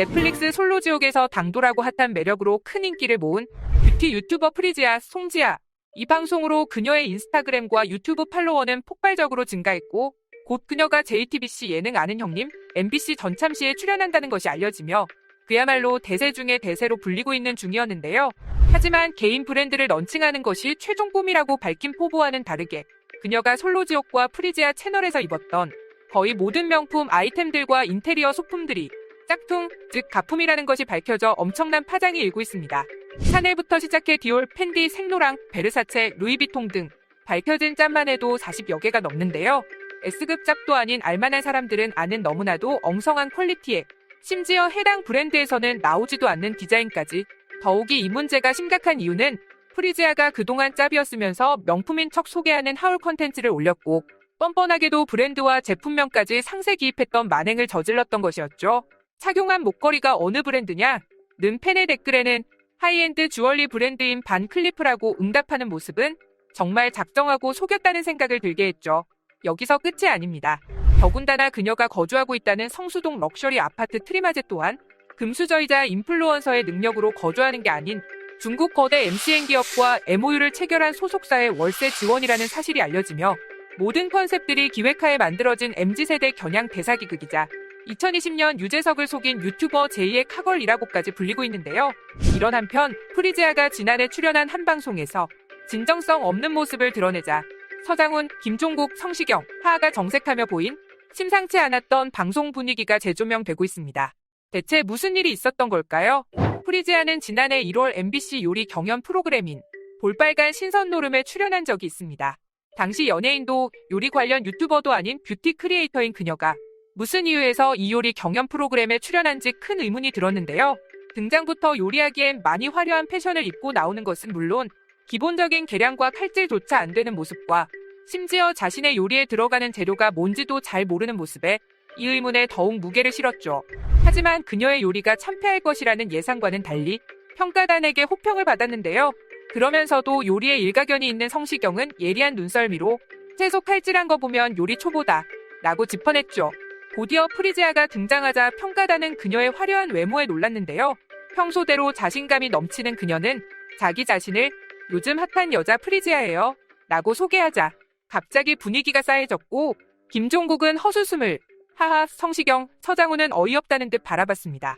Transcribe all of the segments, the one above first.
넷플릭스 솔로지옥에서 당돌하고 핫한 매력으로 큰 인기를 모은 뷰티 유튜버 프리지아 송지아. 이 방송으로 그녀의 인스타그램과 유튜브 팔로워는 폭발적으로 증가했고 곧 그녀가 JTBC 예능 아는 형님, MBC 전참시에 출연한다는 것이 알려지며 그야말로 대세 중의 대세로 불리고 있는 중이었는데요. 하지만 개인 브랜드를 런칭하는 것이 최종 꿈이라고 밝힌 포부와는 다르게 그녀가 솔로지옥과 프리지아 채널에서 입었던 거의 모든 명품 아이템들과 인테리어 소품들이 짝퉁, 즉 가품이라는 것이 밝혀져 엄청난 파장이 일고 있습니다. 샤넬부터 시작해 디올, 펜디, 생로랑, 베르사체, 루이비통 등 밝혀진 짭만 해도 40여 개가 넘는데요. S급 짭도 아닌 알만한 사람들은 아는 너무나도 엉성한 퀄리티에 심지어 해당 브랜드에서는 나오지도 않는 디자인까지. 더욱이 이 문제가 심각한 이유는 프리지아가 그동안 짭이었으면서 명품인 척 소개하는 하울 컨텐츠를 올렸고 뻔뻔하게도 브랜드와 제품명까지 상세 기입했던 만행을 저질렀던 것이었죠. 착용한 목걸이가 어느 브랜드냐? 는 팬의 댓글에는 하이엔드 주얼리 브랜드인 반 클리프라고 응답하는 모습은 정말 작정하고 속였다는 생각을 들게 했죠. 여기서 끝이 아닙니다. 더군다나 그녀가 거주하고 있다는 성수동 럭셔리 아파트 트리마제 또한 금수저이자 인플루언서의 능력으로 거주하는 게 아닌 중국 거대 MCN 기업과 MOU를 체결한 소속사의 월세 지원이라는 사실이 알려지며 모든 컨셉들이 기획하에 만들어진 MZ세대 겨냥 대사기극이자 2020년 유재석을 속인 유튜버 제2의 카걸이라고까지 불리고 있는데요. 이런 한편 프리지아가 지난해 출연한 한 방송에서 진정성 없는 모습을 드러내자 서장훈, 김종국, 성시경, 하하가 정색하며 보인 심상치 않았던 방송 분위기가 재조명되고 있습니다. 대체 무슨 일이 있었던 걸까요? 프리지아는 지난해 1월 MBC 요리 경연 프로그램인 볼빨간 신선 노름에 출연한 적이 있습니다. 당시 연예인도 요리 관련 유튜버도 아닌 뷰티 크리에이터인 그녀가 무슨 이유에서 이 요리 경연 프로그램에 출연한지 큰 의문이 들었는데요. 등장부터 요리하기엔 많이 화려한 패션을 입고 나오는 것은 물론 기본적인 계량과 칼질조차 안 되는 모습과 심지어 자신의 요리에 들어가는 재료가 뭔지도 잘 모르는 모습에 이 의문에 더욱 무게를 실었죠. 하지만 그녀의 요리가 참패할 것이라는 예상과는 달리 평가단에게 호평을 받았는데요. 그러면서도 요리에 일가견이 있는 성시경은 예리한 눈썰미로 채소 칼질한 거 보면 요리 초보다 라고 짚어냈죠. 곧이어 프리지아가 등장하자 평가단은 그녀의 화려한 외모에 놀랐는데요. 평소대로 자신감이 넘치는 그녀는 자기 자신을 요즘 핫한 여자 프리지아예요 라고 소개하자 갑자기 분위기가 싸해졌고 김종국은 헛웃음을 하하, 성시경, 서장훈은 어이없다는 듯 바라봤습니다.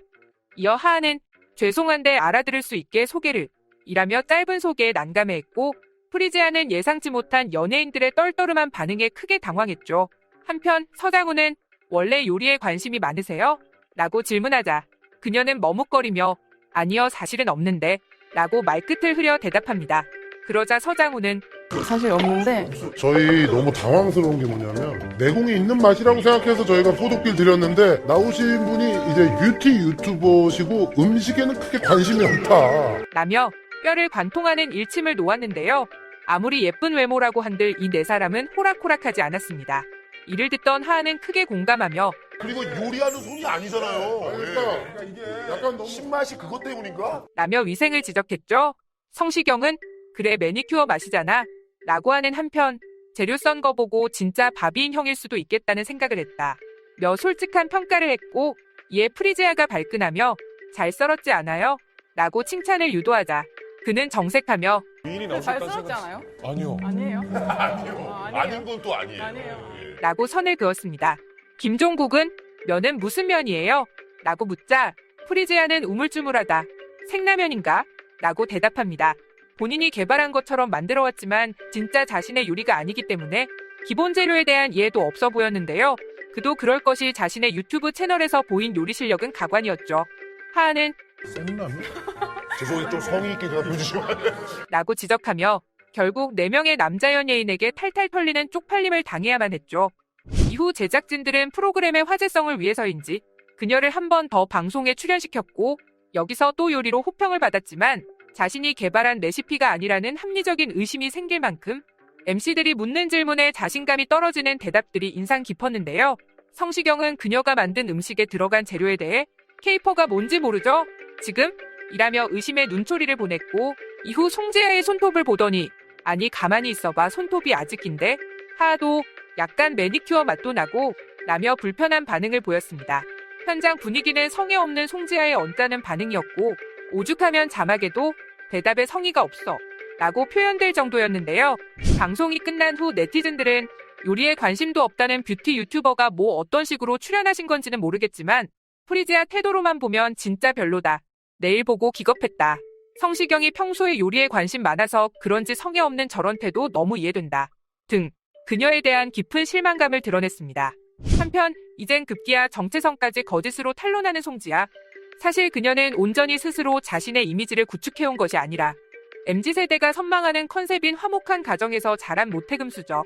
이어 하하는 죄송한데 알아들을 수 있게 소개를 이라며 짧은 소개에 난감해했고 프리지아는 예상치 못한 연예인들의 떨떠름한 반응에 크게 당황했죠. 한편 서장훈은 원래 요리에 관심이 많으세요? 라고 질문하자 그녀는 머뭇거리며 아니요 사실은 없는데 라고 말끝을 흐려 대답합니다. 그러자 서장훈은 사실 없는데 저희 너무 당황스러운 게 뭐냐면 내공이 있는 맛이라고 생각해서 저희가 소독비를 드렸는데 나오신 분이 이제 뷰티 유튜버시고 음식에는 크게 관심이 없다 라며 뼈를 관통하는 일침을 놓았는데요. 아무리 예쁜 외모라고 한들 이 네 사람은 호락호락하지 않았습니다. 이를 듣던 하하는 크게 공감하며 그리고 요리하는 손이 아니잖아요. 그러니까 이게 약간 너무 신맛이 그것 때문인가? 라며 위생을 지적했죠. 성시경은 그래 매니큐어 맛이잖아 라고 하는 한편 재료 썬 거 보고 진짜 바비인 형일 수도 있겠다는 생각을 했다 며 솔직한 평가를 했고 이에 프리지아가 발끈하며 잘 썰었지 않아요? 라고 칭찬을 유도하자 그는 정색하며 잘 썰었지 않아요? 아니요. 아니에요? 아니요. 아니에요. 아닌 건 또 아니에요. 아니에요. 예. 라고 선을 그었습니다. 김종국은 면은 무슨 면이에요? 라고 묻자 프리지아는 우물쭈물하다 생라면인가? 라고 대답합니다. 본인이 개발한 것처럼 만들어왔지만 진짜 자신의 요리가 아니기 때문에 기본 재료에 대한 이해도 없어 보였는데요. 그도 그럴 것이 자신의 유튜브 채널에서 보인 요리 실력은 가관이었죠. 하하는 생라면? 죄송해요. 좀 성의 있게 대답해 주시면 안 돼요? 라고 지적하며 결국 4명의 남자 연예인에게 탈탈 털리는 쪽팔림을 당해야만 했죠. 이후 제작진들은 프로그램의 화제성을 위해서인지 그녀를 한 번 더 방송에 출연시켰고 여기서 또 요리로 호평을 받았지만 자신이 개발한 레시피가 아니라는 합리적인 의심이 생길 만큼 MC들이 묻는 질문에 자신감이 떨어지는 대답들이 인상 깊었는데요. 성시경은 그녀가 만든 음식에 들어간 재료에 대해 케이퍼가 뭔지 모르죠? 지금? 이라며 의심의 눈초리를 보냈고 이후 송지아의 손톱을 보더니 아니 가만히 있어봐 손톱이 아직 긴데? 하하도 약간 매니큐어 맛도 나고 라며 불편한 반응을 보였습니다. 현장 분위기는 성의 없는 송지아의 언짢은 반응이었고 오죽하면 자막에도 대답에 성의가 없어 라고 표현될 정도였는데요. 방송이 끝난 후 네티즌들은 요리에 관심도 없다는 뷰티 유튜버가 뭐 어떤 식으로 출연하신 건지는 모르겠지만 프리지아 태도로만 보면 진짜 별로다. 내일 보고 기겁했다. 성시경이 평소에 요리에 관심 많아서 그런지 성의 없는 저런 태도 너무 이해된다. 등 그녀에 대한 깊은 실망감을 드러냈습니다. 한편 이젠 급기야 정체성까지 거짓으로 탄론하는 송지아. 사실 그녀는 온전히 스스로 자신의 이미지를 구축해온 것이 아니라 MZ세대가 선망하는 컨셉인 화목한 가정에서 자란 모태금수저.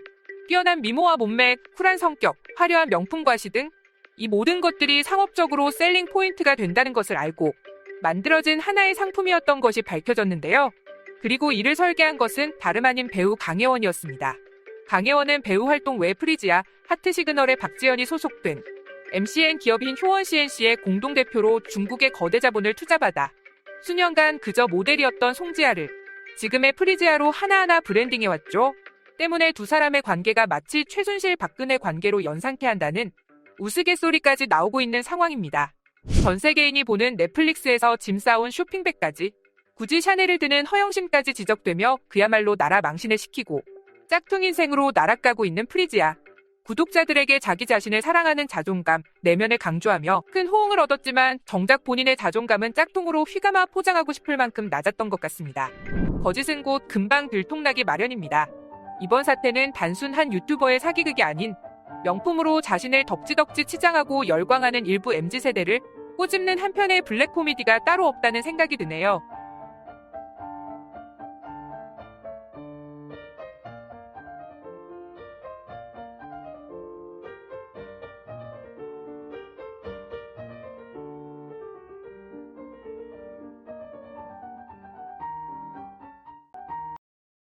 뛰어난 미모와 몸매, 쿨한 성격, 화려한 명품 과시 등 이 모든 것들이 상업적으로 셀링 포인트가 된다는 것을 알고 만들어진 하나의 상품이었던 것이 밝혀졌는데요. 그리고 이를 설계한 것은 다름 아닌 배우 강혜원이었습니다. 강혜원은 배우 활동 외 프리지아, 하트시그널에 박지현이 소속된 MCN 기업인 효원 CNC의 공동대표로 중국의 거대 자본을 투자받아 수년간 그저 모델이었던 송지아를 지금의 프리지아로 하나하나 브랜딩해왔죠. 때문에 두 사람의 관계가 마치 최순실 박근혜 관계로 연상케 한다는 우스갯소리까지 나오고 있는 상황입니다. 전 세계인이 보는 넷플릭스에서 짐 싸온 쇼핑백까지 굳이 샤넬을 드는 허영심까지 지적되며 그야말로 나라 망신을 시키고 짝퉁 인생으로 날아가고 있는 프리지아. 구독자들에게 자기 자신을 사랑하는 자존감, 내면을 강조하며 큰 호응을 얻었지만 정작 본인의 자존감은 짝퉁으로 휘감아 포장하고 싶을 만큼 낮았던 것 같습니다. 거짓은 곧 금방 들통나기 마련입니다. 이번 사태는 단순 한 유튜버의 사기극이 아닌 명품으로 자신을 덕지덕지 치장하고 열광하는 일부 MZ세대를 꼬집는 한편의 블랙 코미디가 따로 없다는 생각이 드네요.